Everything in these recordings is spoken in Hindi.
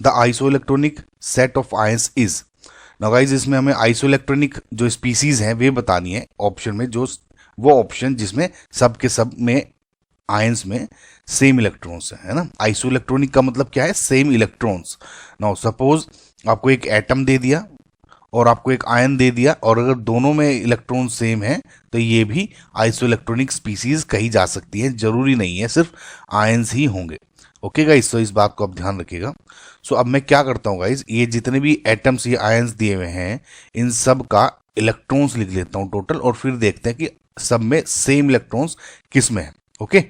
The isoelectronic set of ions is. Now guys इसमें हमें आइसोइलेक्ट्रॉनिक जो स्पीसीज हैं वे बतानी है ऑप्शन में, जो वो ऑप्शन जिसमें सब के सब में आयंस में सेम इलेक्ट्रॉन्स है ना। आइसोइलेक्ट्रॉनिक का मतलब क्या है, सेम इलेक्ट्रॉन्स। नाउ सपोज आपको एक एटम दे दिया और आपको एक आयन दे दिया, और अगर दोनों में इलेक्ट्रॉन सेम है तो ये भी आइसोइलेक्ट्रॉनिक स्पीसीज कही जा सकती है, जरूरी नहीं है सिर्फ आयंस ही होंगे। ओके गाइस, तो इस बात को आप ध्यान रखिएगा। सो अब मैं क्या करता हूँ गाइस, ये जितने भी एटम्स या आयंस दिए हुए हैं इन सब का इलेक्ट्रॉन्स लिख लेता हूँ टोटल, और फिर देखते हैं कि सब में सेम इलेक्ट्रॉन्स किस में है। ओके,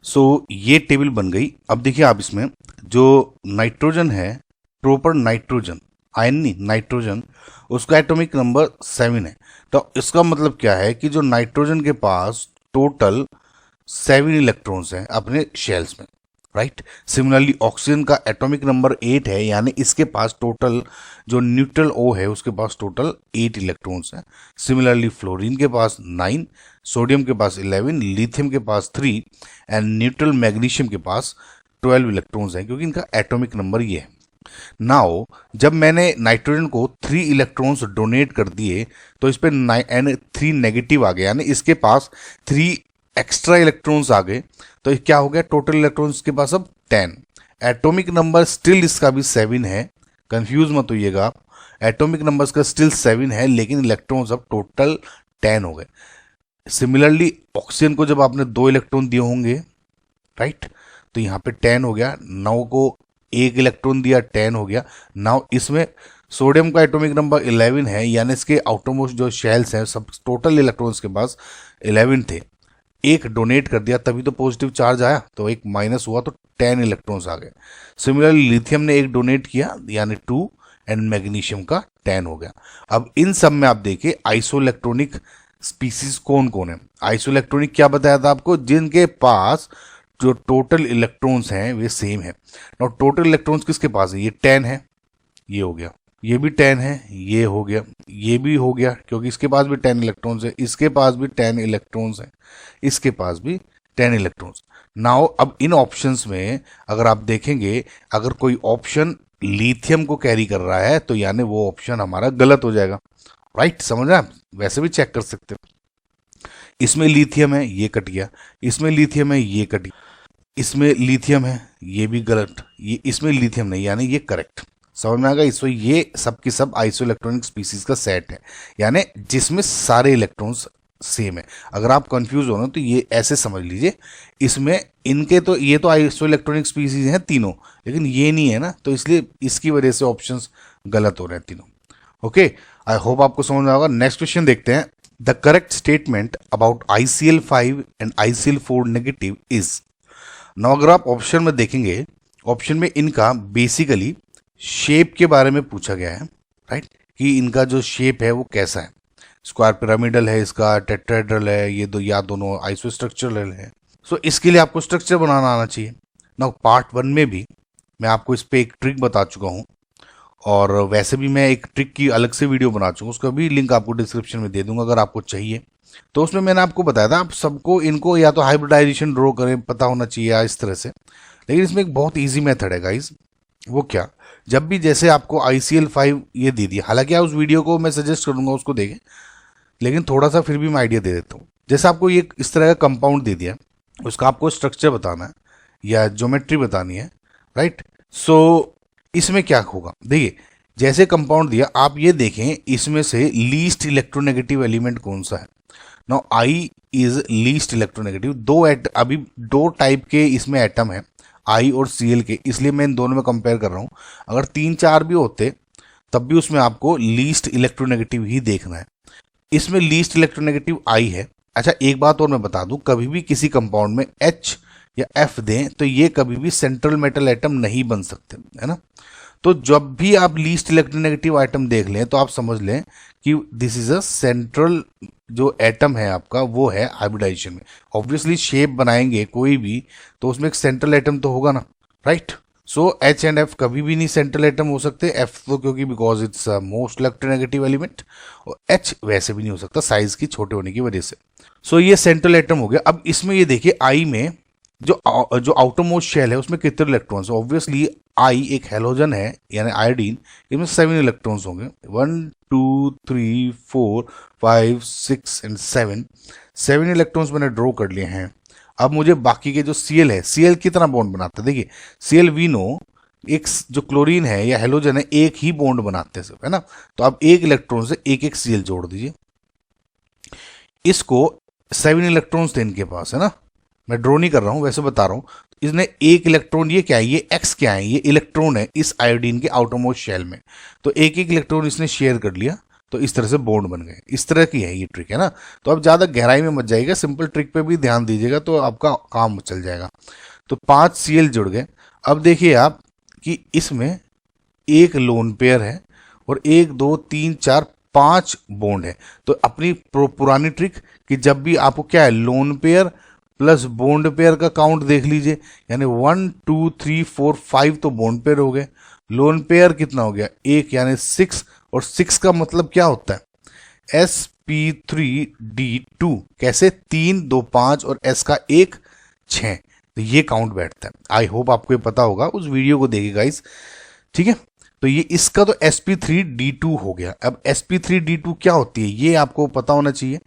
सो ये टेबल बन गई। अब देखिए आप इसमें जो नाइट्रोजन है, प्रॉपर नाइट्रोजन, आयन नहीं नाइट्रोजन, उसका एटॉमिक नंबर 7 है। तो इसका मतलब क्या है कि जो नाइट्रोजन के पास टोटल 7 इलेक्ट्रॉन्स हैं अपने शेल्स में, राइट। सिमिलरली ऑक्सीजन का एटॉमिक नंबर 8 है, यानी इसके पास टोटल जो न्यूट्रल O है उसके पास टोटल 8 इलेक्ट्रॉन्स हैं। सिमिलरली फ्लोरीन के पास 9, सोडियम के पास 11, लिथियम के पास 3 एंड न्यूट्रल मैग्नीशियम के पास 12 इलेक्ट्रॉन्स हैं, क्योंकि इनका एटॉमिक नंबर ये है। नाउ जब मैंने नाइट्रोजन को 3 इलेक्ट्रॉन्स डोनेट कर दिए तो इस पे 3 नेगेटिव आ गए, यानी इसके पास 3 एक्स्ट्रा इलेक्ट्रॉन्स आ गए। तो क्या हो गया, टोटल इलेक्ट्रॉन्स के पास अब 10। एटॉमिक नंबर स्टिल इसका भी 7 है, कंफ्यूज मत होइएगा आप, एटॉमिक नंबर इसका स्टिल 7 है, लेकिन इलेक्ट्रॉन्स अब टोटल 10 हो गए। सिमिलरली ऑक्सीजन को जब आपने 2 इलेक्ट्रॉन दिए होंगे, राइट, तो यहाँ पे 10 हो गया। 9 को 1 इलेक्ट्रॉन दिया, 10 हो गया। नाउ इसमें सोडियम का एटॉमिक नंबर 11 है, यानी इसके आउटरमोस्ट जो शेल्स हैं सब टोटल इलेक्ट्रॉन्स के पास 11 थे, एक डोनेट कर दिया तभी तो पॉजिटिव चार्ज आया, तो एक माइनस हुआ तो 10 इलेक्ट्रॉन्स आ गए। सिमिलरली लिथियम ने एक डोनेट किया यानी 2 एंड मैग्नीशियम का 10 हो गया। अब इन सब में आप देखिए आइसोइलेक्ट्रॉनिक स्पीसीज कौन कौन है। आइसोइलेक्ट्रॉनिक क्या बताया था आपको, जिनके पास जो टोटल इलेक्ट्रॉन्स हैं वे सेम है। और टोटल इलेक्ट्रॉन्स किसके पास है, ये 10 है, ये हो गया, ये भी 10 है, ये हो गया, ये भी हो गया, क्योंकि इसके पास भी 10 इलेक्ट्रॉन्स है, इसके पास भी 10 इलेक्ट्रॉन्स है, इसके पास भी 10 इलेक्ट्रॉन्स। नाउ अब इन ऑप्शंस में अगर आप देखेंगे, अगर कोई ऑप्शन लिथियम को कैरी कर रहा है तो यानी वो ऑप्शन हमारा गलत हो जाएगा, राइट। समझ रहे हैं आप, वैसे भी चेक कर सकते हो। इसमें लिथियम है, ये कट गया, इसमें लिथियम है, ये कट गया, इसमें लिथियम है, ये भी गलत, ये इसमें लिथियम नहीं, यानी ये करेक्ट। समझ में आ गया। इसमें ये सब की सब आइसोइलेक्ट्रॉनिक स्पीसीज का सेट है, यानी जिसमें सारे इलेक्ट्रॉन्स सेम है। अगर आप कंफ्यूज हो ना तो ये ऐसे समझ लीजिए, इसमें इनके तो ये तो आइसोइलेक्ट्रॉनिक स्पीसीज हैं तीनों, लेकिन ये नहीं है ना, तो इसलिए इसकी वजह से ऑप्शंस गलत हो रहे हैं तीनों। ओके, आई होप आपको समझ में आएगा। नेक्स्ट क्वेश्चन देखते हैं। The correct statement about ICl5 and ICl4 negative is. Now अगर आप ऑप्शन में देखेंगे, ऑप्शन में इनका बेसिकली शेप के बारे में पूछा गया है, राइट, कि इनका जो शेप है वो कैसा है। स्क्वायर पिरामिडल है, इसका टेट्राहेड्रल है, ये दो या दोनों आइसोस्ट्रक्चरल है। सो इसके लिए आपको स्ट्रक्चर बनाना आना चाहिए। नाउ पार्ट 1 में भी मैं आपको इस पर एक ट्रिक बता चुका हूँ, और वैसे भी मैं एक ट्रिक की अलग से वीडियो बना चुका हूँ, उसका भी लिंक आपको डिस्क्रिप्शन में दे दूंगा अगर आपको चाहिए। तो उसमें मैंने आपको बताया था आप सबको इनको या तो हाइब्रिडाइजेशन ड्रॉ करें पता होना चाहिए या इस तरह से, लेकिन इसमें एक बहुत ईजी मेथड है गाइज। वो क्या, जब भी जैसे आपको ICl5 ये दे दिया, हालांकि उस वीडियो को मैं सजेस्ट करूंगा उसको देखें, लेकिन थोड़ा सा फिर भी मैं आइडिया दे देता हूँ। जैसे आपको ये इस तरह का कंपाउंड दे दिया, उसका आपको स्ट्रक्चर बताना है या ज्योमेट्री बतानी है, राइट। सो इसमें क्या होगा, देखिए जैसे कंपाउंड दिया, आप ये देखें इसमें से लीस्ट इलेक्ट्रोनेगेटिव एलिमेंट कौन सा है। Now I is least electronegative. अभी दो टाइप के इसमें एटम है, I और Cl के, इसलिए मैं इन दोनों में कंपेयर कर रहा हूं। अगर 3-4 भी होते तब भी उसमें आपको लीस्ट इलेक्ट्रोनेगेटिव ही देखना है। इसमें लीस्ट इलेक्ट्रोनेगेटिव I है। अच्छा एक बात और मैं बता दूं, कभी भी किसी कंपाउंड में H या F दें तो ये कभी भी सेंट्रल मेटल एटम नहीं बन सकते, है ना। तो जब भी आप लीस्ट इलेक्ट्रोनेगेटिव आइटम देख लें तो आप समझ लें कि दिस इज अ सेंट्रल जो एटम है आपका वो है हाइब्रिडाइजेशन में। ऑब्वियसली शेप बनाएंगे कोई भी तो उसमें एक सेंट्रल एटम तो होगा ना, right. So H and F कभी भी नहीं सेंट्रल एटम हो सकते। F तो क्योंकि because it's most electronegative element, और H वैसे भी नहीं हो सकता साइज की छोटे होने की वजह से। सो ये सेंट्रल एटम हो गया। अब इसमें ये देखिए I में जो आउटर मोस्ट शेल है उसमें कितने इलेक्ट्रॉन्स है। ऑब्वियसली आई एक हेलोजन है यानी आयोडीन, इसमें 7 इलेक्ट्रॉन्स होंगे, 1 2 3 4 5 6 एंड 7 इलेक्ट्रॉन्स मैंने ड्रॉ कर लिए हैं। अब मुझे बाकी के जो Cl है, Cl कितना बॉन्ड बनाता है, देखिए Cl वी नो एक जो क्लोरीन है या हेलोजन है एक ही बॉन्ड बनाते हैं सब, है ना। तो आप एक इलेक्ट्रॉन से एक एक Cl जोड़ दीजिए। इसको 7 इलेक्ट्रॉन्स थे इनके पास, है ना, मैं ड्रॉ नहीं कर रहा हूं वैसे बता रहा हूं। इसने एक इलेक्ट्रॉन, ये क्या है, ये एक्स क्या है, ये इलेक्ट्रॉन है इस आयोडीन के आउटरमोस्ट शेल में, तो एक एक इलेक्ट्रॉन इसने शेयर कर लिया, तो इस तरह से बॉन्ड बन गए। इस तरह की है ये ट्रिक, है ना। तो अब ज़्यादा गहराई में मत जाइएगा, सिंपल ट्रिक पे भी ध्यान दीजिएगा तो आपका काम चल जाएगा। तो 5 Cl जुड़ गए। अब देखिए आप कि इसमें एक लोन पेयर है और 1 2 3 4 5 बॉन्ड है। तो अपनी पुरानी ट्रिक कि जब भी आपको क्या है, lone pair plus bond pair का काउंट देख लीजिए, यानी 1 2 3 4 5 तो बॉन्ड पेयर हो गए, लोन पेयर कितना हो गया, 1 यानी 6, और 6 का मतलब क्या होता है, sp3d2, कैसे 3 2 5 और s का 1 6, तो ये काउंट बैठता है। आई होप आपको ये पता होगा, उस वीडियो को देखिए गाइस, ठीक है। तो ये इसका तो sp3d2 हो गया। अब sp3d2 क्या होती है ये आपको पता होना चाहिए।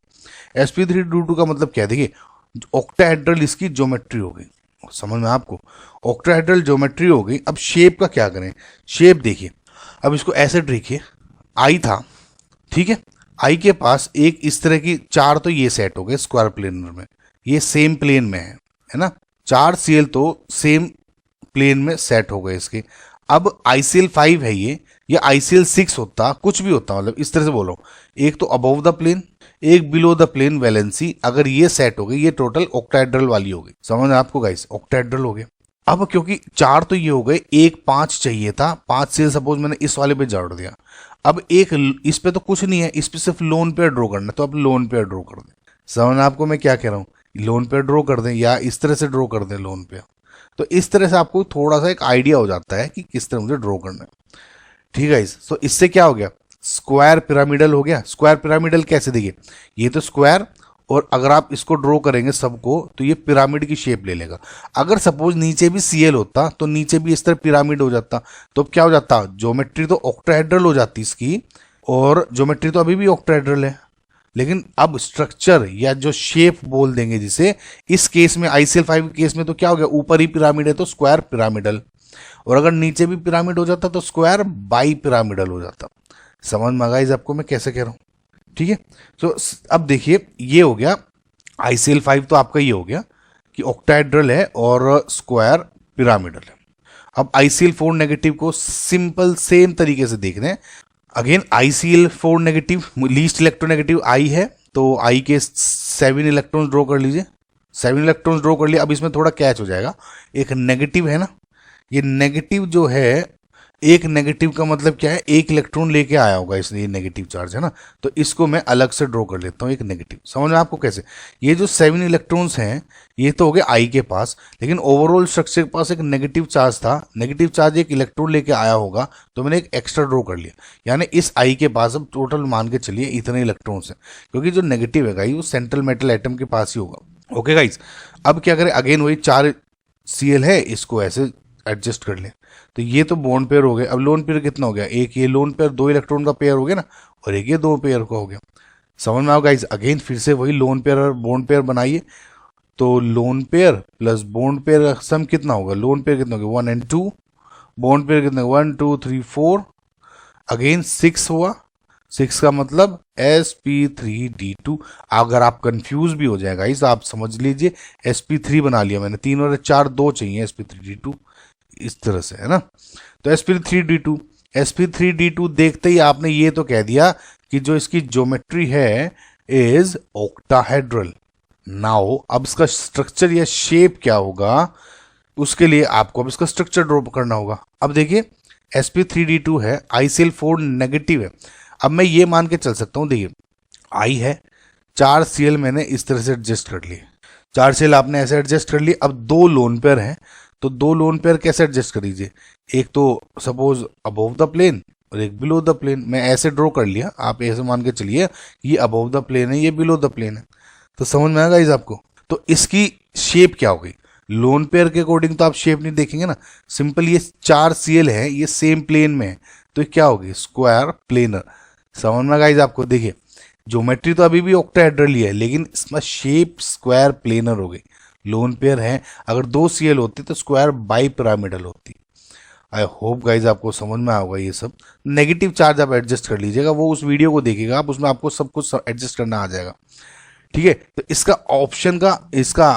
sp3d2 का मतलब क्या है, देखिए ऑक्टाहेड्रल इसकी ज्योमेट्री हो गई, समझ में आपको, ऑक्टाहेड्रल ज्योमेट्री हो गई। अब शेप का क्या करें, शेप देखिए, अब इसको ऐसे देखिए, आई था, ठीक है, आई के पास एक इस तरह की 4 तो ये सेट हो गए स्क्वायर प्लेनर में, ये सेम प्लेन में है ना, 4 Cl तो सेम प्लेन में सेट हो गए इसके। अब ICl5 है ये ICl6 होता, कुछ भी होता, मतलब इस तरह से बोलो, एक तो अबव द प्लेन एक बिलो द प्लेन वैलेंसी, अगर ये सेट हो गई ये टोटल ऑक्टाहेड्रल वाली हो गई, समझ में आपको गाइस, ऑक्टाहेड्रल हो गया। अब क्योंकि 4 तो ये हो गए, एक 5 चाहिए था, 5 Cl सपोज मैंने इस वाले पे जोड़ दिया, अब एक इस पे तो कुछ नहीं है, इस पे सिर्फ लोन पेयर ड्रॉ करना है, तो अब लोन पेयर ड्रॉ कर दें, समझ आपको मैं क्या कह रहा हूँ, लोन पेयर ड्रॉ कर दें या इस तरह से ड्रॉ कर दें लोन पेयर, तो इस तरह से आपको थोड़ा सा एक आइडिया हो जाता है कि किस तरह मुझे ड्रॉ करना है, ठीक है। तो इससे क्या हो गया, स्क्वायर पिरामिडल हो गया। स्क्वायर पिरामिडल कैसे, देखिए ये तो स्क्वायर, और अगर आप इसको ड्रॉ करेंगे सबको तो ये पिरामिड की शेप ले लेगा। अगर सपोज नीचे भी Cl होता तो नीचे भी इस तरह पिरामिड हो जाता, तो अब क्या हो जाता, ज्योमेट्री तो ऑक्टाहेड्रल हो जाती इसकी, और ज्योमेट्री तो अभी भी ऑक्टाहेड्रल है, लेकिन अब स्ट्रक्चर या जो शेप बोल देंगे जिसे, इस केस में ICl5 केस में तो क्या हो गया, ऊपर ही पिरामिड है तो स्क्वायर पिरामिडल, और अगर नीचे भी पिरामिड हो जाता तो स्क्वायर बाई पिरामिडल हो जाता। समझ में गाइस आपको मैं कैसे कह रहा हूँ, ठीक है। तो अब देखिए ये हो गया, ICl5 तो आपका ये हो गया कि ऑक्टाहेड्रल है और स्क्वायर पिरामिडल है। अब ICl4 नेगेटिव को सिंपल सेम तरीके से देख रहे हैं, again ICl4 negative least electronegative I है, तो I के 7 इलेक्ट्रॉन्स ड्रॉ कर लीजिए, 7 इलेक्ट्रॉन्स ड्रॉ कर लिए। अब इसमें थोड़ा कैच हो जाएगा, एक नेगेटिव है ना, ये नेगेटिव जो है, एक नेगेटिव का मतलब क्या है, एक इलेक्ट्रॉन लेके आया होगा इसलिए नेगेटिव चार्ज है ना, तो इसको मैं अलग से ड्रॉ कर लेता हूँ एक नेगेटिव। समझ में आपको कैसे, ये जो 7 इलेक्ट्रॉन्स हैं ये तो हो गए आई के पास, लेकिन ओवरऑल स्ट्रक्चर के पास एक नेगेटिव चार्ज था, नेगेटिव चार्ज एक इलेक्ट्रॉन लेके आया होगा, तो मैंने एक एक्स्ट्रा ड्रॉ कर लिया, यानी इस आई के पास अब टोटल मान के चलिए इतने इलेक्ट्रॉन्स हैं, क्योंकि जो नेगेटिव है वो सेंट्रल मेटल एटम के पास ही होगा। ओके गाइस, अब क्या करें, अगेन वही 4 Cl है, इसको ऐसे एडजस्ट कर ले, तो ये तो बॉन्ड पेयर हो गए। अब लोन पेयर कितना हो गया, एक ये लोन पेयर 2 इलेक्ट्रॉन का पेयर हो गया ना, और एक ये 2 पेयर का हो गया। समझ में आओ गाइस, अगेन फिर से वही लोन पेयर और बॉन्ड पेयर बनाइए, तो lone pair plus bond pair का सम कितना होगा, लोन पेयर कितना होगा 1 and 2, बॉन्ड पेयर कितना 1 2 3 4, अगेन 6 हुआ, 6 का मतलब sp3d2। अगर आप कंफ्यूज भी हो जाएगा इस, आप समझ लीजिए sp3 बना लिया मैंने, 3 और 4 2 चाहिए sp3d2, इस तरह से, है ना। तो sp3d2 देखते ही आपने ये तो कह दिया कि जो इसकी ज्योमेट्री है इज ऑक्टाहेड्रल। नाउ अब इसका स्ट्रक्चर या शेप क्या होगा, उसके लिए आपको अब इसका स्ट्रक्चर ड्रॉ करना होगा। अब देखिए sp3d2 है, ICl4 नेगेटिव है, अब मैं ये मान के चल सकता हूँ, देखिए I है, 4 Cl मैंने इस तरह से एडजस्ट कर लिए, 4 Cl आपने ऐसे एडजस्ट कर लिए। अब 2 लोन पेयर हैं, तो 2 लोन पेयर कैसे एडजस्ट कर लीजिए, एक तो सपोज अबव द प्लेन और एक बिलो द प्लेन, मैं ऐसे ड्रॉ कर लिया, आप ऐसे मान के चलिए ये अबव द प्लेन है ये बिलो द प्लेन है, तो समझ में आएगा इस आपको। तो इसकी शेप क्या हो गई, लोन पेयर के अकॉर्डिंग तो आप शेप नहीं देखेंगे ना, सिंपल ये 4 Cl है, ये सेम प्लेन में है, तो ये क्या होगी, स्क्वायर प्लेनर। समझ में गाइस आपको? देखिए ज्योमेट्री तो अभी भी ऑक्टाहेड्रल ही है, लेकिन इसमें शेप स्क्वायर प्लेनर हो गई। लोन पेयर है, अगर 2 Cl होती तो स्क्वायर बाई पिरामिडल होती। आई होप गाइज आपको समझ में आएगा ये सब। नेगेटिव चार्ज आप एडजस्ट कर लीजिएगा, वो उस वीडियो को देखिएगा आप, उसमें आपको सब कुछ एडजस्ट करना आ जाएगा। ठीक है, तो इसका ऑप्शन का इसका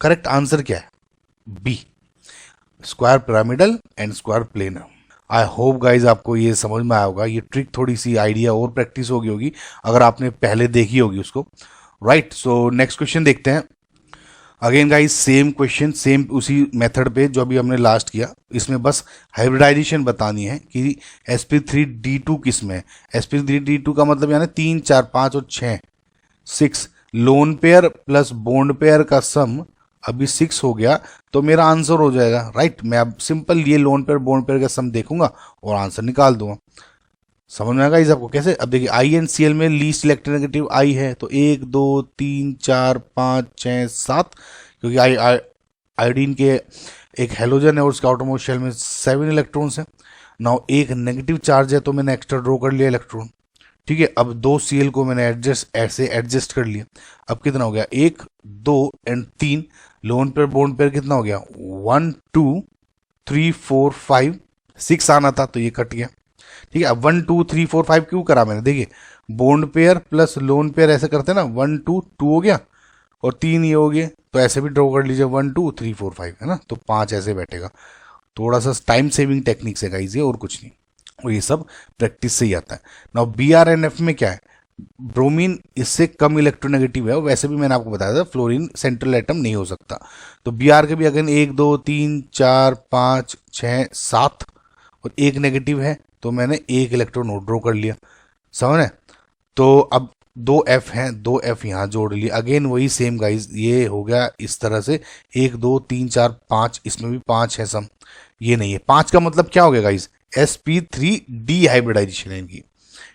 करेक्ट आंसर क्या है, B, square pyramidal and square planar. I hope guys आपको ये समझ में आया होगा। ये ट्रिक थोड़ी सी आइडिया और प्रैक्टिस होगी होगी अगर आपने पहले देखी होगी उसको। राइट, सो नेक्स्ट क्वेश्चन देखते हैं। Again guys same question, same उसी मेथड पे जो अभी हमने लास्ट किया, इसमें बस हाइब्रिडाइजेशन बतानी है कि sp3d2 किस में है। sp3d2 का मतलब यानी 3 4 5 और 6 lone pair plus bond pair का सम अभी 6 हो गया, तो मेरा आंसर हो जाएगा। राइट, मैं अब सिंपल ये लोन पेयर बॉन्ड पेयर का सम देखूंगा और आंसर निकाल दूंगा। समझ में आएगा इस आपको कैसे? अब देखिए INCl में लीस्ट इलेक्ट्रोनेगेटिव I है, तो 1 2 3 4 5 6 7, क्योंकि आयोडीन के एक हेलोजन है और उसके आउटरमोस्ट शेल में 7 इलेक्ट्रॉन्स हैं। नाउ एक नेगेटिव चार्ज है तो मैंने एक्स्ट्रा ड्रॉ कर लिया इलेक्ट्रॉन। ठीक है, अब 2 Cl को मैंने एडजस्ट कर लिया। अब कितना हो गया, 1 2 and 3। Lone pair bond pair कितना हो गया, 1 2 3 4 5 6 आना था तो ये कट गया। ठीक है, अब 1 2 3 4 5 क्यों करा मैंने, देखिए bond pair plus lone pair ऐसे करते हैं ना, 1 2 2 हो गया और 3 ये हो गए, तो ऐसे भी ड्रॉ कर लीजिए 1 2 3 4 5, है ना, तो 5 ऐसे बैठेगा। थोड़ा सा टाइम सेविंग टेक्निक से गाइस ये, और कुछ नहीं, और ये सब प्रैक्टिस से ही आता है। नाउ BRNF में क्या है, ब्रोमीन इससे कम इलेक्ट्रोनेगेटिव है, वैसे भी मैंने आपको बताया था फ्लोरीन सेंट्रल एटम नहीं हो सकता। तो Br के भी अगेन 1 2 3 4 5 6 7 और एक नेगेटिव है, तो मैंने एक इलेक्ट्रॉन और ड्रॉ कर लिया। समझ है? तो अब 2F हैं, 2F यहाँ जोड़ लिए, अगेन वही सेम गाइज, ये हो गया इस तरह से 1 2 3 4 5, इसमें भी 5 है सम, ये नहीं है 5 का मतलब क्या हो गया गाइज, sp3d हाइब्रिडाइजेशन है इनकी।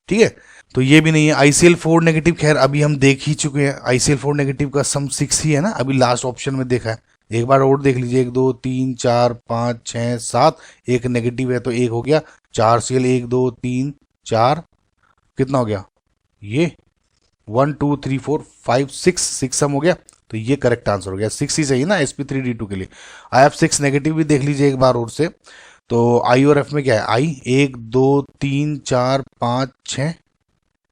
ठीक है, तो ये भी नहीं है। ICl4 नेगेटिव, खैर अभी हम देख ही चुके हैं, ICl4 नेगेटिव का सम 6 ही है ना, अभी लास्ट ऑप्शन में देखा है, एक बार और देख लीजिए, 1 2 3 4 5 6 7, एक नेगेटिव है तो एक हो गया, 4 Cl 1 2 3 4, कितना हो गया ये 1 2 3 4 5 6 सम हो गया, तो ये करेक्ट आंसर हो गया। 6 ही सही ना sp3d2 के लिए। IF6 नेगेटिव भी देख लीजिए एक बार और से, तो I और F में क्या है, I 1 2 3 4 5 6,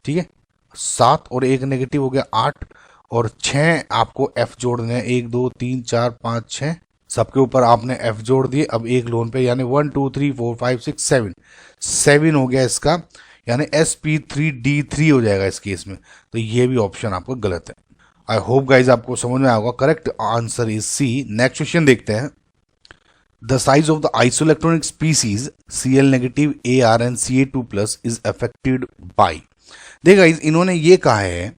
ठीक है 7 और एक नेगेटिव हो गया 8, और 6 आपको F जोड़ने हैं, 1 2 3 4 5 6, सबके ऊपर आपने F जोड़ दिए। अब एक लोन पे यानी 1 2 3 4 5 6 7 हो गया इसका, यानी sp3d3 हो जाएगा इस केस में, तो ये भी ऑप्शन आपका गलत है। आई होप गाइज आपको समझ में आया होगा। Correct answer is C. Next question देखते हैं। The size of the isoelectronic species Cl negative Ar and Ca2+ is affected by. देखिए गाइज इन्होंने ये कहा है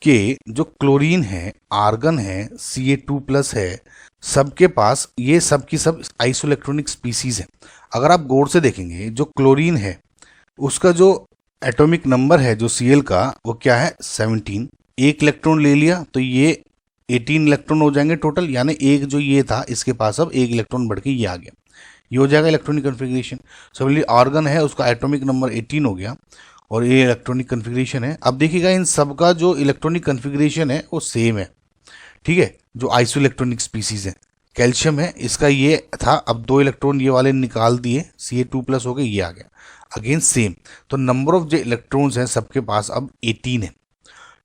कि जो क्लोरीन है, आर्गन है, Ca2+ है, सबके पास ये सब की सब आइसोइलेक्ट्रॉनिक स्पीसीज है। अगर आप गौर से देखेंगे जो क्लोरीन है उसका जो एटॉमिक नंबर है जो Cl का वो क्या है 17, एक इलेक्ट्रॉन ले लिया तो ये 18 इलेक्ट्रॉन हो जाएंगे टोटल, यानी एक जो ये था इसके पास अब एक इलेक्ट्रॉन बढ़ के ये आ गया, ये हो जाएगा इलेक्ट्रॉनिक कन्फिग्रेशन। सिमिलरली आर्गन है उसका एटॉमिक नंबर 18 हो गया और ये इलेक्ट्रॉनिक कन्फिग्रेशन है। अब देखिएगा इन सबका जो इलेक्ट्रॉनिक कन्फिग्रेशन है वो सेम है। ठीक है, जो आइसोइलेक्ट्रॉनिक स्पीसीज है, कैल्शियम है इसका ये था, अब 2 इलेक्ट्रॉन ये वाले निकाल दिए, Ca2+ हो गए, ये आ गया अगेन सेम, तो नंबर ऑफ जो इलेक्ट्रॉन्स हैं सबके पास अब 18 है।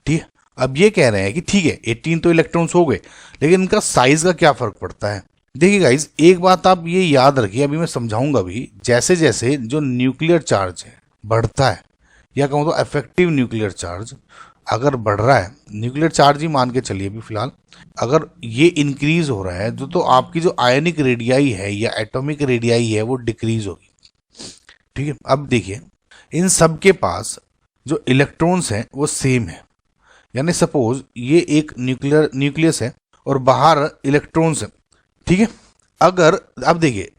ठीक है, अब ये कह रहे हैं कि ठीक है 18 तो इलेक्ट्रॉन्स हो गए, लेकिन इनका साइज का क्या फर्क पड़ता है। देखिए गाइज एक बात आप ये याद रखिए, अभी मैं समझाऊंगा भी, जैसे जैसे जो न्यूक्लियर चार्ज है बढ़ता है, या कहूँ तो इफेक्टिव न्यूक्लियर चार्ज अगर बढ़ रहा है, न्यूक्लियर चार्ज ही मान के चलिए अभी फिलहाल, अगर ये इंक्रीज हो रहा है तो आपकी जो आयनिक रेडियाई है या एटॉमिक रेडियाई है वो डिक्रीज होगी। ठीक है, अब देखिए इन सब के पास जो इलेक्ट्रॉन्स हैं वो सेम है, यानी सपोज ये एक न्यूक्लियस है और बाहर इलेक्ट्रॉन्स है। ठीक है, अगर अब देखिए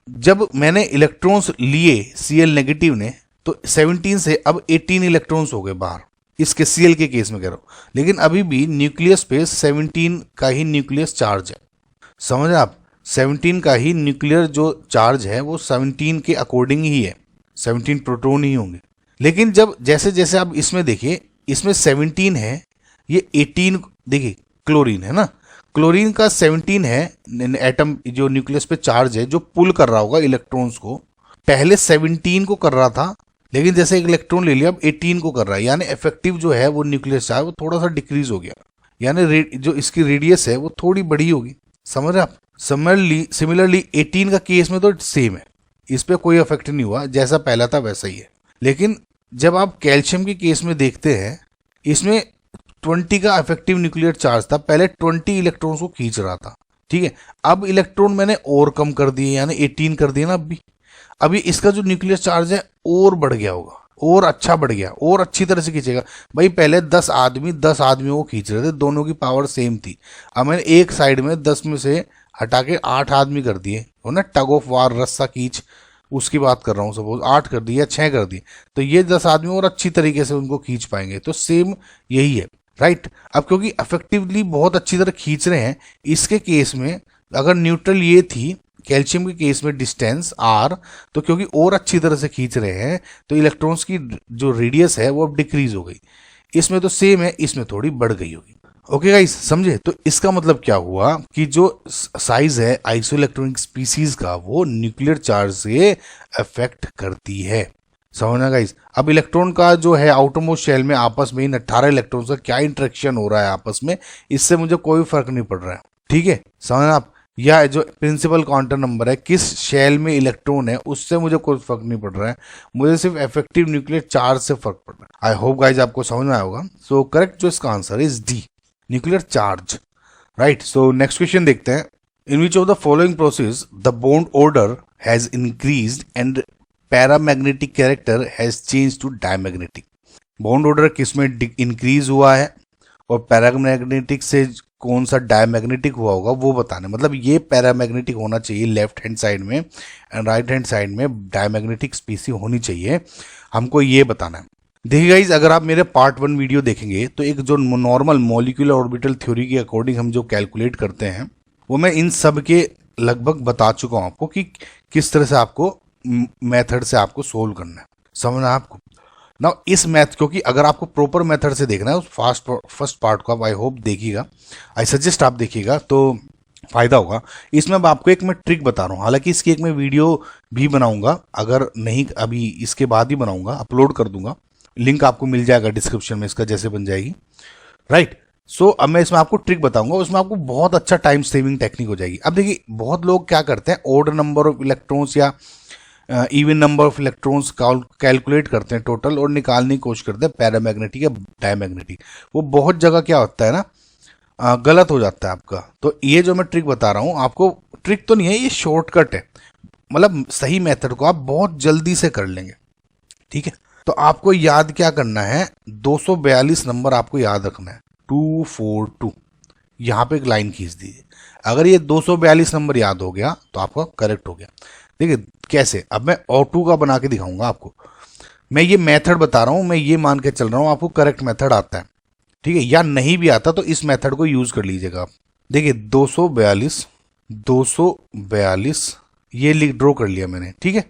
जब मैंने इलेक्ट्रॉन्स लिए Cl नेगेटिव ने, तो 17 से अब 18 इलेक्ट्रॉन्स हो गए बाहर, इसके Cl के केस में कह रहा हूं, लेकिन अभी भी न्यूक्लियस पे 17 का ही न्यूक्लियस चार्ज है। समझ आप, 17 का ही न्यूक्लियर जो चार्ज है वो 17 के अकॉर्डिंग ही है, 17 प्रोटॉन ही होंगे। लेकिन जब जैसे जैसे आप इसमें देखिए, इसमें 17 है, ये 18 देखिए क्लोरीन है ना, क्लोरीन का 17 है एटम जो न्यूक्लियस पे चार्ज है जो पुल कर रहा होगा इलेक्ट्रॉन्स को, पहले 17 को कर रहा था, लेकिन जैसे एक इलेक्ट्रॉन ले लिया अब 18 को कर रहा है, यानी इफेक्टिव जो है वो न्यूक्लियस चार्ज वो थोड़ा सा डिक्रीज हो गया, यानी जो इसकी रेडियस है वो थोड़ी बड़ी होगी। समझ रहे आप। सिमिलरली 18 का केस में तो सेम है, इस पे कोई इफेक्ट नहीं हुआ, जैसा पहला था वैसा ही है। लेकिन जब आप कैल्शियम के केस में देखते हैं, इसमें 20 का इफेक्टिव न्यूक्लियर चार्ज था, पहले 20 इलेक्ट्रॉन्स को खींच रहा था, ठीक है। अब इलेक्ट्रॉन मैंने और कम कर दिए, यानी 18 कर दिए ना, अभी इसका जो न्यूक्लियर चार्ज है और बढ़ गया होगा, और अच्छा बढ़ गया, और अच्छी तरह से खींचेगा। भाई पहले 10 आदमियों को खींच रहे थे, दोनों की पावर सेम थी, अब मैंने एक साइड में 10 में से हटा के 8 आदमी कर दिए हो ना, टग ऑफ वार, रस्सा खींच, उसकी बात कर रहा हूँ, सपोज 8 कर दिए या 6 कर दिए, तो ये 10 आदमी और अच्छी तरीके से उनको खींच पाएंगे। तो सेम यही है, राइट। अब क्योंकि इफेक्टिवली बहुत अच्छी तरह खींच रहे हैं, इसके केस में अगर न्यूट्रल ये थी, कैल्शियम के केस में डिस्टेंस आर, तो क्योंकि और अच्छी तरह से खींच रहे हैं तो इलेक्ट्रॉन्स की जो रेडियस है वो अब डिक्रीज हो गई। इसमें तो सेम है, इसमें थोड़ी बढ़ गई होगी। ओके गाइस, समझे। तो इसका मतलब क्या हुआ कि जो साइज है आइसोइलेक्ट्रॉनिक स्पीसीज का वो न्यूक्लियर चार्ज से अफेक्ट करती है। समझना गाइस। अब इलेक्ट्रॉन का जो है आउटरमोस्ट शेल में आपस में इन 18 इलेक्ट्रॉन का क्या इंटरेक्शन हो रहा है आपस में, इससे मुझे कोई फर्क नहीं पड़ रहा है, ठीक है। समझना आप। या जो प्रिंसिपल क्वांटम नंबर है, किस शेल में इलेक्ट्रॉन है, उससे मुझे कोई फर्क नहीं पड़ रहा है, मुझे सिर्फ इफेक्टिव न्यूक्लियर चार्ज से फर्क पड़ रहा है। आई होप गाइज आपको समझ में आया होगा। सो करेक्ट जो इसका answer is D, nuclear charge, right. So next question देखते हैं। In which of the following process the bond order has increased and paramagnetic character has change to diamagnetic. Bond order किस में इंक्रीज हुआ है और पैरामैग्नेटिक से कौन सा डायमैग्नेटिक हुआ होगा वो बताना। मतलब ये पैरामैग्नेटिक होना चाहिए लेफ्ट हैंड साइड में एंड राइट हैंड साइड में डायमैग्नेटिक स्पीसी होनी चाहिए, हमको ये बताना है। देखिए गाइज, अगर आप मेरे पार्ट 1 वीडियो देखेंगे तो एक जो नॉर्मल मॉलिक्यूलर ऑर्बिटल थ्योरी के अकॉर्डिंग हम जो कैलकुलेट करते हैं वो मैं इन सब के लगभग बता चुका हूं आपको कि किस तरह से आपको मेथड से आपको सोल्व करना है। समझना आपको ना इस मैथ, क्योंकि अगर आपको प्रॉपर मेथड से देखना है उस फर्स्ट पार्ट को आप आई होप देखिएगा, आई सजेस्ट आप देखिएगा तो फायदा होगा। इसमें अब आपको एक मैं ट्रिक बता रहा हूँ, हालांकि इसकी एक मैं वीडियो भी बनाऊंगा, अगर नहीं अभी इसके बाद ही बनाऊंगा, अपलोड कर दूंगा, लिंक आपको मिल जाएगा डिस्क्रिप्शन में इसका, जैसे बन जाएगी, राइट। सो अब मैं इसमें आपको ट्रिक बताऊंगा, उसमें आपको बहुत अच्छा टाइम सेविंग टेक्निक हो जाएगी। अब देखिए बहुत लोग क्या करते हैं, ऑड नंबर ऑफ इलेक्ट्रॉन्स या even number of electrons calculate करते हैं टोटल और निकालने की कोशिश करते हैं पैरामैग्नेटिक या डायमैग्नेटिक। वो बहुत जगह क्या होता है ना, गलत हो जाता है आपका। तो ये जो मैं ट्रिक बता रहा हूँ आपको, ट्रिक तो नहीं है, ये शॉर्टकट है, मतलब सही मेथड को आप बहुत जल्दी से कर लेंगे, ठीक है। तो आपको याद क्या करना है, 242 नंबर आपको याद रखना है, 242, यहाँ पे एक लाइन खींच दीजिए। अगर ये 242 नंबर याद हो गया तो आपका करेक्ट हो गया। देखिए कैसे, अब मैं O2 का बना के दिखाऊंगा आपको। मैं ये मेथड बता रहा हूं, मैं ये मान के चल रहा हूं आपको करेक्ट मेथड आता है, ठीक है। या नहीं भी आता तो इस मेथड को यूज कर लीजिएगा आप। देखिए 242 ये ड्रॉ कर लिया मैंने, ठीक है।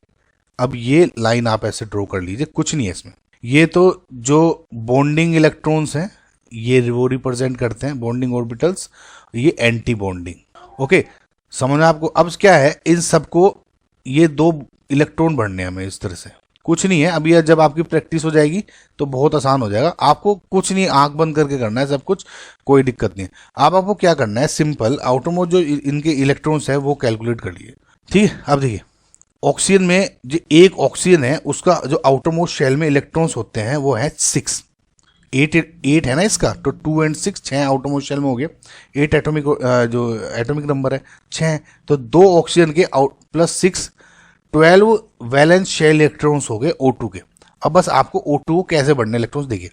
अब ये लाइन आप ऐसे ड्रॉ कर लीजिए, कुछ नहीं है इसमें। ये तो जो बॉन्डिंग इलेक्ट्रॉन्स हैं ये वो रिप्रेजेंट करते हैं बॉन्डिंग ऑर्बिटल्स, ये एंटी बॉन्डिंग। ओके, समझना आपको। अब क्या है, इन सबको ये 2 इलेक्ट्रॉन भरने हैं हमें इस तरह से, कुछ नहीं है। अब ये जब आपकी प्रैक्टिस हो जाएगी तो बहुत आसान हो जाएगा, आपको कुछ नहीं, आंख बंद करके करना है सब कुछ, कोई दिक्कत नहीं है। आपको क्या करना है, सिंपल आउटरमोस्ट जो इनके इलेक्ट्रॉन्स है वो कैलकुलेट कर लिए, ठीक है। अब देखिए ऑक्सीजन में जो एक ऑक्सीजन है उसका जो आउटरमोस्ट शेल में इलेक्ट्रॉन्स होते हैं वो है 6, 8 है ना इसका, तो 2 और 6 6 आउटरमोस्ट शेल में हो गया। 8 एटॉमिक जो एटॉमिक नंबर है 6, तो 2 ऑक्सीजन के प्लस 6 12 वैलेंस शेल इलेक्ट्रॉन्स हो गए O2 के। अब बस आपको O2 कैसे बढ़ने इलेक्ट्रॉन्स देखिए,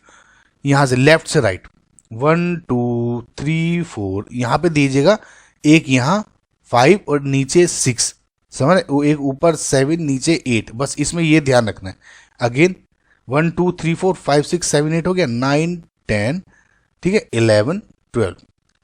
यहाँ से लेफ्ट से राइट, 1 2 3 4 यहाँ पे दीजिएगा, एक यहाँ 5 और नीचे 6, समझ, एक ऊपर 7 नीचे 8, बस इसमें ये ध्यान रखना है। अगेन 1 2 3 4 5 6 7 8 हो गया, 9 10, ठीक है, 11 12,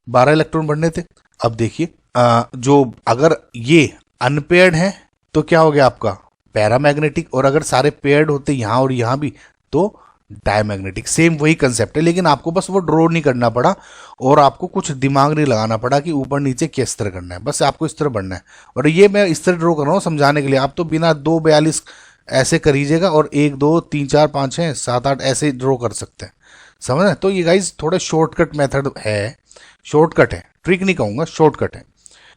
12 इलेक्ट्रॉन बढ़ने थे। अब देखिए जो अगर ये अनपेयर्ड है तो क्या हो गया आपका पैरामैग्नेटिक, और अगर सारे पेयर्ड होते यहाँ और यहाँ भी तो डायमैग्नेटिक। सेम वही कंसेप्ट है, लेकिन आपको बस वो ड्रॉ नहीं करना पड़ा और आपको कुछ दिमाग नहीं लगाना पड़ा कि ऊपर नीचे किस तरह करना है, बस आपको इस तरह बढ़ना है। और ये मैं इस तरह ड्रॉ कर रहा हूँ समझाने के लिए, आप तो बिना 2 42 ऐसे करीजिएगा और 1 2 3 4 5 6 7 8 ऐसे ड्रॉ कर सकते हैं, समझ रहे? तो ये गाइज थोड़ा शॉर्टकट मेथड है, शॉर्टकट है, ट्रिक नहीं कहूंगा, शॉर्टकट है।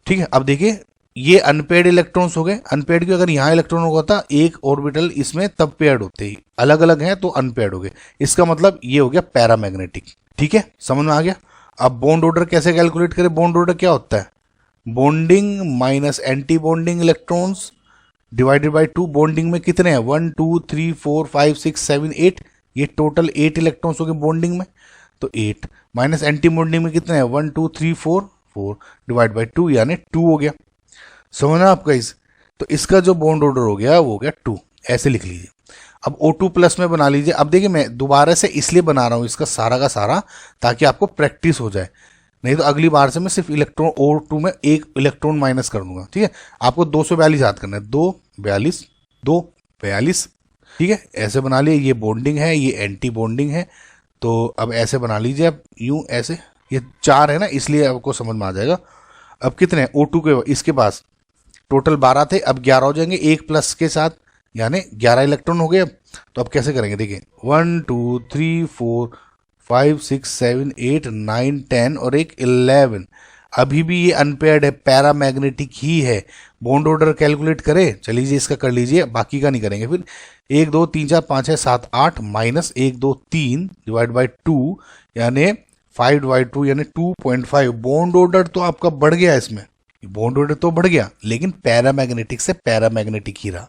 ठीक है, अब देखिए ये अनपेड इलेक्ट्रॉन्स हो गए। अनपेड की अगर यहाँ इलेक्ट्रॉन होता एक ऑर्बिटल इसमें तब पेयर्ड होते ही, अलग अलग हैं तो अनपेयर्ड हो गए, इसका मतलब ये हो गया पैरामैग्नेटिक। ठीक है, समझ में आ गया। अब बॉन्ड ऑर्डर कैसे कैलकुलेट करें? बॉन्ड ऑर्डर क्या होता है? Bonding minus anti bonding electrons divided by 2। Bonding में कितने हैं? 1 2 3 4 5 6 7 8, ये टोटल 8 इलेक्ट्रॉन्स हो गए बॉन्डिंग में, तो 8 माइनस एंटी बॉन्डिंग में कितने हैं? 1 2 3 4 4 डिवाइड बाई 2 यानी 2 हो गया। समझना आपका इस, तो इसका जो बॉन्ड ऑर्डर हो गया वो हो गया 2, ऐसे लिख लीजिए। अब O2 प्लस में बना लीजिए। अब देखिए मैं दोबारा से इसलिए बना रहा हूँ इसका सारा का सारा ताकि आपको प्रैक्टिस हो जाए, नहीं तो अगली बार से मैं सिर्फ इलेक्ट्रॉन O2 में एक इलेक्ट्रॉन माइनस कर दूंगा। ठीक है, आपको 242 याद करना है, 242 242। ठीक है, ऐसे बना लिए, ये बॉन्डिंग है ये एंटी बॉन्डिंग है, तो अब ऐसे बना लीजिए आप यूं ऐसे, ये 4 है ना इसलिए आपको समझ में आ जाएगा। अब कितने O2 के इसके पास टोटल 12 थे, अब 11 हो जाएंगे एक प्लस के साथ, यानी 11 इलेक्ट्रॉन हो गए। अब तो अब कैसे करेंगे? देखिए 1 2 3 4 5 6 7 8 9 10 और एक 11, अभी भी ये अनपेयर्ड है, पैरामैग्नेटिक ही है। बॉन्ड ऑर्डर कैलकुलेट करें, चलिए जी इसका कर लीजिए, बाकी का नहीं करेंगे फिर। 1 2 3 4 5 6 7 8 माइनस 1 2 3 डिवाइड बाई 2 यानी 5 डिवाइड 2 यानी 2.5। बॉन्ड ऑर्डर तो आपका बढ़ गया, इसमें बॉन्ड ऑर्डर तो बढ़ गया लेकिन पैरामैग्नेटिक से पैरामैग्नेटिक ही रहा।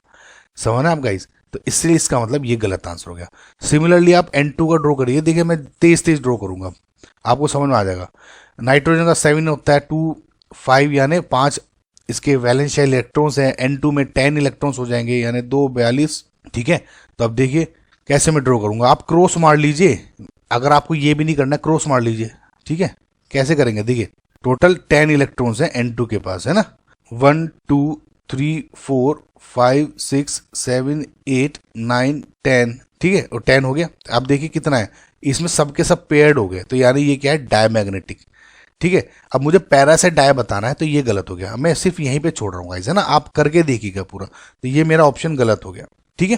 समझना आप गाइस? तो इसलिए इसका मतलब ये गलत आंसर हो गया। सिमिलरली आप N2 का ड्रॉ करिए, देखिए मैं तेज तेज ड्रॉ करूंगा, आपको समझ में आ जाएगा। नाइट्रोजन का 7 होता है, 2 5 यानी 5 इसके वैलेंस शेल इलेक्ट्रॉन्स हैं, N2 में 10 इलेक्ट्रॉन्स हो जाएंगे यानी 2 42। ठीक है, तो अब देखिए कैसे मैं ड्रॉ करूंगा, आप क्रॉस मार लीजिए, अगर आपको ये भी नहीं करना क्रॉस मार लीजिए। ठीक है, कैसे करेंगे? देखिए टोटल 10 इलेक्ट्रॉन्स हैं N2 के पास, है ना, 1 2 3 4 5 6 7 8 9 10। ठीक है, और 10 हो गया। अब देखिए कितना है, इसमें सबके सब पेयर्ड हो गए, तो यानी ये क्या है? डायमैग्नेटिक। ठीक है, अब मुझे पैरा से डाय बताना है तो ये गलत हो गया, मैं सिर्फ यहीं पे छोड़ रहा हूँ गाइस, है ना, आप करके देखिएगा पूरा, तो ये मेरा ऑप्शन गलत हो गया। ठीक है,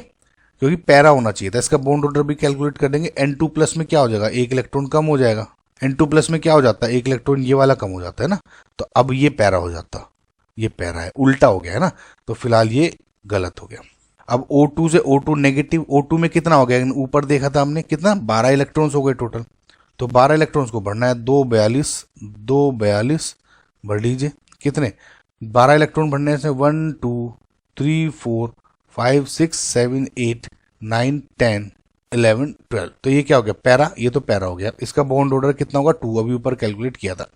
क्योंकि पैरा होना चाहिए था। इसका बॉन्ड ऑर्डर भी कैलकुलेट कर देंगे, N2 प्लस में क्या हो जाएगा? एक इलेक्ट्रॉन कम हो जाएगा। N2 प्लस में क्या हो जाता है? एक इलेक्ट्रॉन ये वाला कम हो जाता है ना, तो अब ये पैरा हो जाता, ये पैरा है, उल्टा हो गया है ना, तो फिलहाल ये गलत हो गया। अब O2 से O2 नेगेटिव, O2 में कितना हो गया? ऊपर देखा था हमने कितना, 12 इलेक्ट्रॉन्स हो गए टोटल, तो 12 इलेक्ट्रॉन्स को बढ़ना है, 2 42 2 42 बढ़ लीजिए, कितने 12 इलेक्ट्रॉन बढ़ने से 1 2 3 4 5 6 7 8 9 10 11 12, तो ये क्या हो गया? पैरा, ये तो पैरा हो गया। इसका बॉन्ड ऑर्डर कितना होगा? 2, अभी ऊपर कैलकुलेट किया था।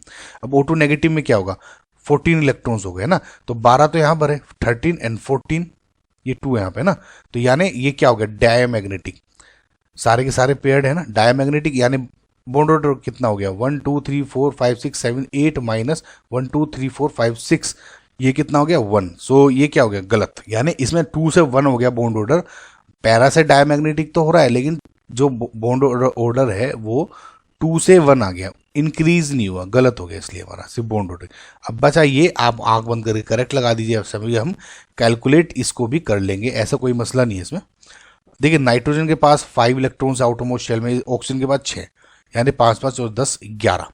अब O2 नेगेटिव में क्या होगा? 14 इलेक्ट्रॉन्स हो गए ना, तो 12 तो यहाँ पर है, 13 एंड 14 ये 2 यहाँ पे ना, तो यानी ये क्या हो गया? डायमैग्नेटिक, सारे के सारे पेयर्ड है ना, डायमैग्नेटिक, यानी बॉन्ड ऑर्डर कितना हो गया? 1 2 3 4 5 6 7 8 माइनस 1 2 3 4 5 6, ये कितना हो गया? 1। सो ये क्या हो गया? गलत, यानी इसमें 2 से 1 हो गया बॉन्ड ऑर्डर। पैरा से डायमैग्नेटिक तो हो रहा है लेकिन जो बॉन्ड ऑर्डर है वो 2 से 1 आ गया, इंक्रीज नहीं हुआ, गलत हो गया, इसलिए हमारा सिर्फ बॉन्ड ऑर्डर। अब बचा ये, आप आंख बंद करके करेक्ट लगा दीजिए, अब सभी हम कैलकुलेट इसको भी कर लेंगे, ऐसा कोई मसला नहीं है इसमें। देखिए नाइट्रोजन के पास 5 इलेक्ट्रॉन्स आउटरमोस्ट शेल में, ऑक्सीजन के पास 6, यानी 5 5 और 10 11।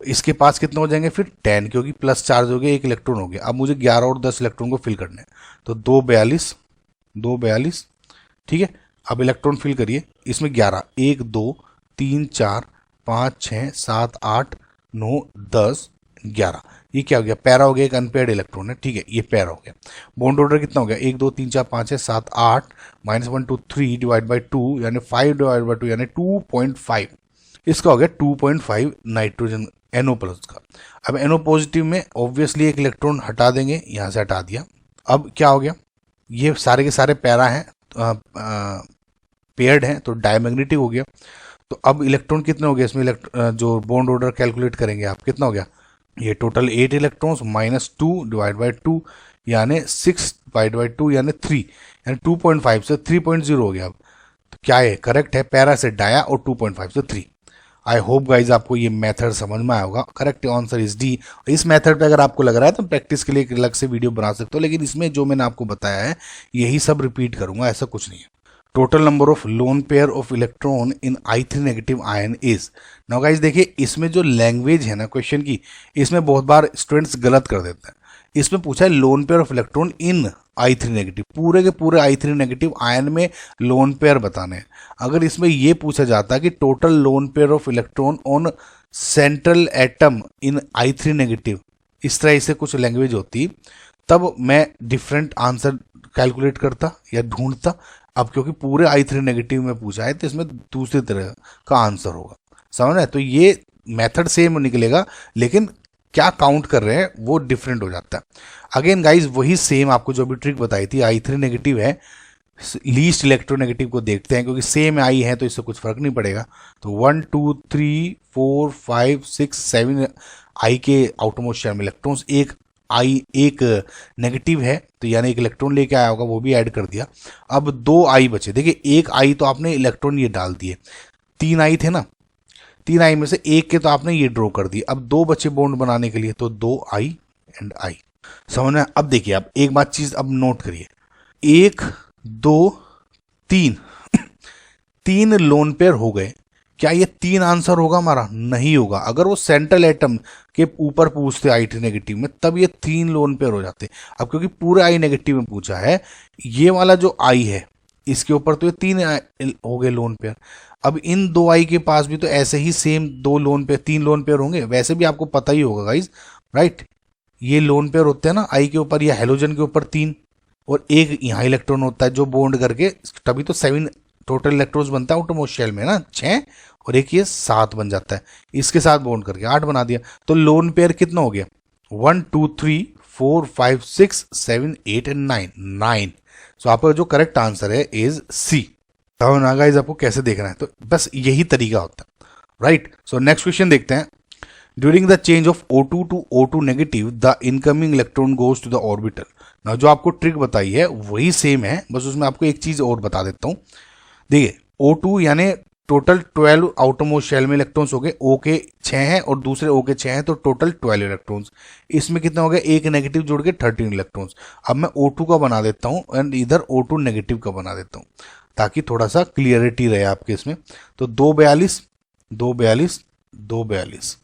इसके पास कितने हो जाएंगे फिर? 10, क्योंकि प्लस चार्ज हो गया, एक इलेक्ट्रॉन हो गया। अब मुझे 11 और 10 इलेक्ट्रॉन को फिल करने हैं, तो 2 42 2 42। ठीक है, अब इलेक्ट्रॉन फिल करिए, इसमें 11 1 2 3 4 5 6 7 8 9 10 11, ये क्या हो गया? पैरा हो गया, एक अनपेयर्ड इलेक्ट्रॉन है। ठीक है, ये पैरा हो गया। बॉन्ड ऑर्डर कितना हो गया? 1 2 3 4 5 6 7 8 माइनस 1 2 3 डिवाइड बाई 2 यानी 5 डिवाइड बाई 2 यानी 2.5, इसका हो गया 2.5 नाइट्रोजन NO प्लस का। अब NO पॉजिटिव में ऑब्वियसली एक इलेक्ट्रॉन हटा देंगे, यहाँ से हटा दिया। अब क्या हो गया? ये सारे के सारे पैरा हैं, पेयर्ड हैं, तो डायमैग्नेटिक हो गया। तो अब इलेक्ट्रॉन कितने हो गए इसमें? जो बॉन्ड ऑर्डर कैलकुलेट करेंगे आप, कितना हो गया? ये total 8 electrons minus 2 divide by 2 यानी 6 डिवाइड बाई 2 यानी 3 यानी 2.5 से 3.0 हो गया। अब तो क्या है करेक्ट है, पैरा से डाया और 2.5 से 3। आई होप गाइज आपको ये मेथड समझ में आया होगा। Correct answer is D. इस मेथड पे अगर आपको लग रहा है तो प्रैक्टिस के लिए एक अलग से वीडियो बना सकते हो, लेकिन इसमें जो मैंने आपको बताया है यही सब रिपीट करूंगा, ऐसा कुछ नहीं है। Total number of lone pair of electron in I3 negative ion is. Now guys देखिए इसमें जो लैंग्वेज है ना क्वेश्चन की, इसमें बहुत बार स्टूडेंट्स गलत कर देते हैं। इसमें पूछा है lone pair of electron in I3 negative, पूरे के पूरे I3 नेगेटिव आयन में लोन पेयर बताने हैं। अगर इसमें यह पूछा जाता है कि total lone pair of electron on central atom in I3 negative, इस तरह से कुछ लैंग्वेज होती, तब मैं डिफरेंट आंसर कैलकुलेट करता या ढूंढता। अब क्योंकि पूरे I3 नेगेटिव में पूछा है तो इसमें दूसरी तरह का आंसर होगा, समझ रहे हैं? तो ये मेथड सेम निकलेगा, लेकिन क्या काउंट कर रहे हैं वो डिफरेंट हो जाता है। अगेन गाइज वही सेम आपको जो भी ट्रिक बताई थी, I3 नेगेटिव है, लीस्ट इलेक्ट्रोनेगेटिव को देखते हैं क्योंकि सेम आई है तो इससे कुछ फर्क नहीं पड़ेगा। तो 1 2 3 4 5 6 7 आई के आउटरमोस्ट शेल में इलेक्ट्रॉन्स, एक आई एक नेगेटिव है तो यानी एक इलेक्ट्रॉन लेके आया होगा, वो भी ऐड कर दिया। अब 2 आई बचे। देखिए एक आई तो आपने इलेक्ट्रॉन ये डाल दिए, 3 आई थे ना, 3 आई में से एक के तो आपने ये ड्रॉ कर दिए। अब 2 बचे बॉन्ड बनाने के लिए, तो 2 आई एंड आई, समझ में? अब देखिए आप एक बात चीज अब नोट करिए, 1 2 3 3 लोन पेयर हो गए। क्या ये 3 आंसर होगा हमारा? नहीं होगा। अगर वो सेंट्रल एटम के ऊपर पूछते I3 नेगेटिव में तब ये 3 लोन पेयर हो जाते। अब क्योंकि पूरे I नेगेटिव में पूछा है, ये वाला जो I है इसके ऊपर तो ये 3 हो गए लोन पेयर। अब इन 2 I के पास भी तो ऐसे ही same 2 lone pair 3 lone pair होंगे। वैसे भी आपको पता ही होगा गाइज, राइट? ये लोन पेयर होते हैं ना I के ऊपर या हेलोजन के ऊपर 3, और एक यहाँ इलेक्ट्रॉन होता है जो बॉन्ड करके, तभी तो 7 टोटल इलेक्ट्रॉन्स बनता है आउटरमोस्ट शेल में ना, 6 और एक ये 7 बन जाता है। इसके साथ बॉन्ड करके 8 बना दिया। तो लोन पेयर कितना हो गया? 1 2 3 4 5 6 7 8 एंड 9। सो आपका जो करेक्ट आंसर है इज सी। ना गाइस आपको कैसे देखना है, तो बस यही तरीका होता है, राइट? सो नेक्स्ट क्वेश्चन देखते हैं। During the change of O2 to O2 negative the incoming electron goes to the orbital. ना जो आपको ट्रिक बताई है वही सेम है, बस उसमें आपको एक चीज और बता देता हूं। देखिए O2 यानी टोटल 12 आउटरमोस्ट शेल में इलेक्ट्रॉन्स हो गए, O के 6 हैं और दूसरे O के 6 हैं, तो टोटल 12 इलेक्ट्रॉन्स। इसमें कितना हो गया? एक नेगेटिव जोड़ के 13 इलेक्ट्रॉन्स। अब मैं O2 का बना देता हूं एंड इधर O2 नेगेटिव का बना देता हूं ताकि थोड़ा सा क्लियरिटी रहे आपके इसमें। तो 2 42 2 42 2 42,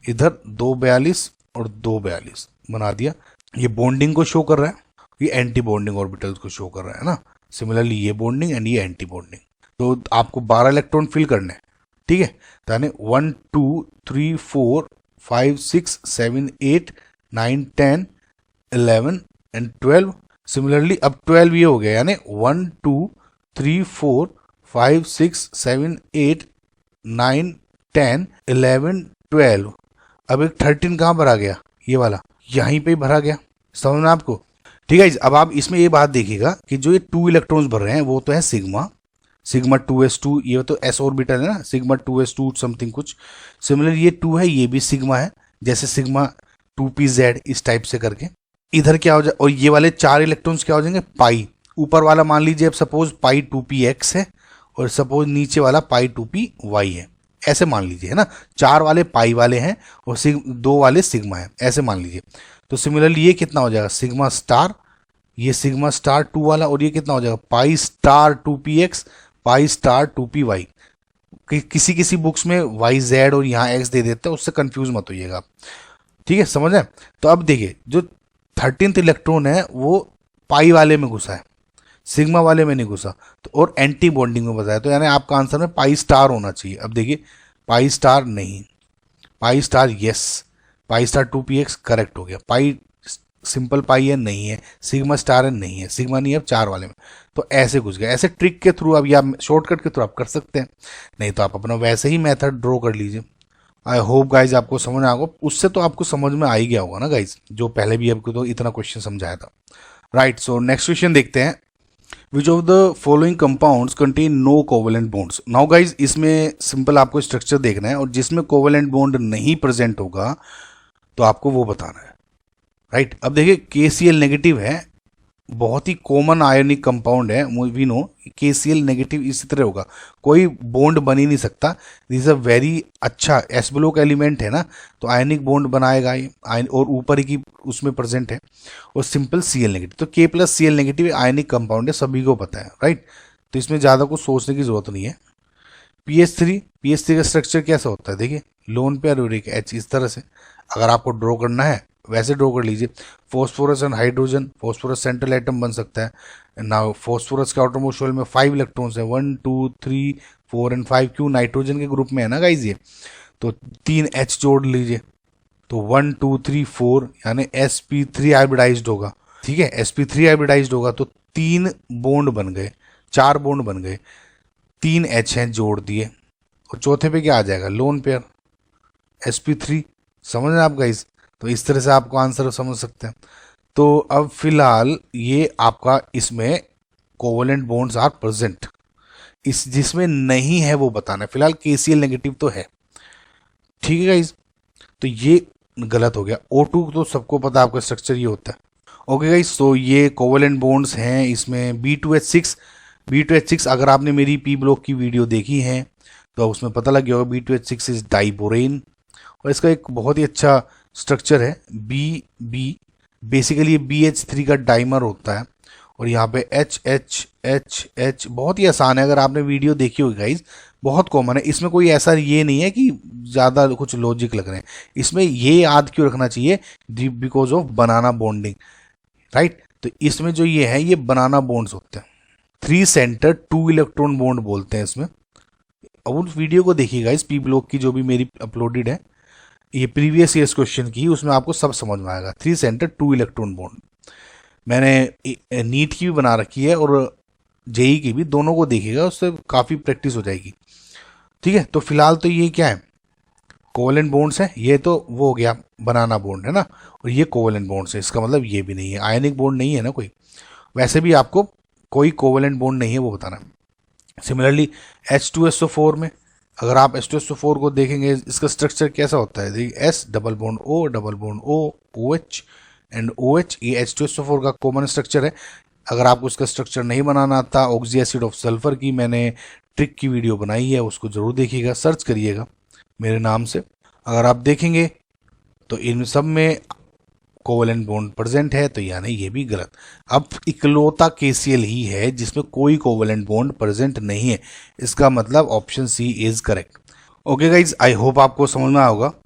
इधर 2 42 और 2 42 बना दिया। ये बॉन्डिंग को शो कर रहा है, ये एंटी बॉन्डिंग ऑर्बिटल्स को शो कर रहा है ना। सिमिलरली ये बॉन्डिंग एंड ये एंटी बॉन्डिंग। तो आपको 12 इलेक्ट्रॉन फिल करने हैं, ठीक है? तो यानी 1 2 3 4 5 6 7 8 9 10 11 एंड 12। सिमिलरली अब 12 ये हो गया, यानी 1 2 3 4 5 6 7 8 9 10 11 12। अब एक 13 कहाँ भरा गया? ये वाला यहीं पे ही भरा गया, समझ में आपको? ठीक है। अब आप इसमें ये बात देखिएगा कि जो ये 2 इलेक्ट्रॉन्स भर रहे हैं वो तो है सिग्मा 2s2, ये तो s ऑर्बिटल है ना, सिग्मा 2s2 समथिंग कुछ। सिमिलर ये 2 है, ये भी सिग्मा है, जैसे सिग्मा 2pz इस टाइप से करके। इधर क्या हो जाए, और ये वाले 4 इलेक्ट्रॉन्स क्या हो जाएंगे? पाई। ऊपर वाला मान लीजिए अब सपोज पाई 2px है और सपोज नीचे वाला पाई 2py है, ऐसे मान लीजिए, है ना। 4 वाले पाई वाले हैं और 2 वाले सिग्मा है, ऐसे मान लीजिए। तो सिमिलरली ये कितना हो जाएगा? सिग्मा स्टार, ये सिग्मा स्टार 2 वाला, और ये कितना हो जाएगा? Pi star 2px pi star 2py। किसी किसी बुक्स में yz और यहाँ x दे देते हैं, उससे कंफ्यूज मत होइएगा, ठीक है? समझ आए? तो अब देखिए जो 13th इलेक्ट्रॉन है वो पाई वाले में घुसा है, सिग्मा वाले में नहीं घुसा, तो और एंटी बॉन्डिंग में बताया, तो यानी आपका आंसर में पाई स्टार होना चाहिए। अब देखिए पाई स्टार नहीं, pi star yes, pi star 2px correct हो गया, पाई सिंपल पाई है नहीं है, सिग्मा स्टार है नहीं है, सिग्मा नहीं है अब 4 वाले में, तो ऐसे घुस गया। ऐसे ट्रिक के थ्रू अब या शॉर्टकट के थ्रू आप कर सकते हैं, नहीं तो आप अपना वैसे ही मेथड ड्रॉ कर लीजिए। आई होप गाइज आपको समझ में आएगा, उससे तो आपको समझ में आ ही गया होगा ना गाइज, जो पहले भी आपको तो इतना क्वेश्चन समझाया था, राइट। सो नेक्स्ट क्वेश्चन देखते हैं। Which of the following compounds contain no covalent bonds. Now guys इसमें सिंपल आपको स्ट्रक्चर देखना है, और जिसमें कोवेलेंट बॉन्ड नहीं प्रेजेंट होगा तो आपको वो बताना है, राइट। अब देखिए KCl नेगेटिव है, बहुत ही कॉमन आयोनिक कंपाउंड है, वी नो KCl नेगेटिव इसी तरह होगा, कोई बॉन्ड बन ही नहीं सकता। दिस अ वेरी अच्छा एस ब्लॉक एलिमेंट है ना, तो आयनिक बॉन्ड बनाएगा ये और ऊपर की उसमें प्रेजेंट है, और सिंपल Cl नेगेटिव, तो K+Cl नेगेटिव आयनिक कंपाउंड है, सभी को पता है, राइट। तो इसमें ज़्यादा कुछ सोचने की जरूरत नहीं है। पीएच3 का स्ट्रक्चर कैसा होता है, देखिए लोन पेयर और एक H, इस तरह से अगर आपको ड्रॉ करना है वैसे ड्रॉ कर लीजिए। Phosphorus and hydrogen, phosphorus central atom बन सकता है ना। फॉस्फोरस के आउटरमोस्ट शेल में 5 इलेक्ट्रॉन्स है, 1 2 3 4 एंड 5, क्यों नाइट्रोजन के ग्रुप में है ना गाइज ये, तो 3 H जोड़ लीजिए, तो 1 2 3 4 यानी sp3 हाइब्रिडाइज्ड होगा, ठीक है। sp3 हाइब्रिडाइज्ड होगा तो 3 बॉन्ड बन गए, 4 बॉन्ड बन गए, 3 H हैं जोड़ दिए, और चौथे पे क्या आ जाएगा, लोन पेयर sp3। समझ रहे हैं आप गाइस, तो इस तरह से आपको आंसर समझ सकते हैं। तो अब फिलहाल ये आपका इसमें कोवेलेंट बॉन्ड्स आर प्रेजेंट, इस जिसमें नहीं है वो बताना है। फिलहाल KCl नेगेटिव तो है, ठीक है गाइस, तो ये गलत हो गया। O2 तो सबको पता है आपका स्ट्रक्चर ये होता है। ओके गाइस, तो ये कोवेलेंट बॉन्ड्स हैं इसमें B2H6 अगर आपने मेरी पी ब्लॉक की वीडियो देखी है तो उसमें पता लग गया होगा B2H6 इज डाइबोरेन, और इसका एक बहुत ही अच्छा स्ट्रक्चर है BB, बेसिकली ये BH3 का डाइमर होता है, और यहाँ पे H बहुत ही आसान है, अगर आपने वीडियो देखी होगी गाइज, बहुत कॉमन है। इसमें कोई ऐसा ये नहीं है कि ज़्यादा कुछ लॉजिक लग रहे हैं, इसमें ये याद क्यों रखना चाहिए, because of banana bonding, right. तो इसमें जो ये है ये बनाना बॉन्ड्स होते हैं, 3 सेंटर 2 इलेक्ट्रॉन बॉन्ड बोलते हैं इसमें। अब उस वीडियो को देखिएगा इस पी ब्लॉक की जो भी मेरी अपलोडेड है, ये प्रीवियस ईयर्स क्वेश्चन की, उसमें आपको सब समझ में आएगा। 3 सेंटर 2 इलेक्ट्रॉन बॉन्ड मैंने नीट की भी बना रखी है और जेई की भी, दोनों को देखिएगा, उससे काफ़ी प्रैक्टिस हो जाएगी, ठीक है। तो फिलहाल तो ये क्या है, कोवेलेंट बॉन्ड्स है, ये तो वो हो गया बनाना बॉन्ड है ना, और ये कोवेलेंट बॉन्ड्स है, इसका मतलब ये भी नहीं है, आयनिक बॉन्ड नहीं है ना कोई, वैसे भी आपको कोई कोवेलेंट बॉन्ड नहीं है वो बताना। सिमिलरली H2SO4 में अगर आप H2SO4 को देखेंगे, इसका स्ट्रक्चर कैसा होता है, देखिए S double bond O OH and OH, ये H2SO4 का कॉमन स्ट्रक्चर है। अगर आपको इसका स्ट्रक्चर नहीं बनाना आता, ऑक्सी एसिड ऑफ सल्फर की मैंने ट्रिक की वीडियो बनाई है, उसको जरूर देखिएगा, सर्च करिएगा मेरे नाम से। अगर आप देखेंगे तो इन सब में कोवेलेंट बॉन्ड प्रेजेंट है, तो यानी ये भी गलत। अब इकलौता KCl ही है जिसमें कोई कोवेलेंट बॉन्ड प्रेजेंट नहीं है, इसका मतलब option C is correct. Okay guys, I hope आपको समझ में आया होगा।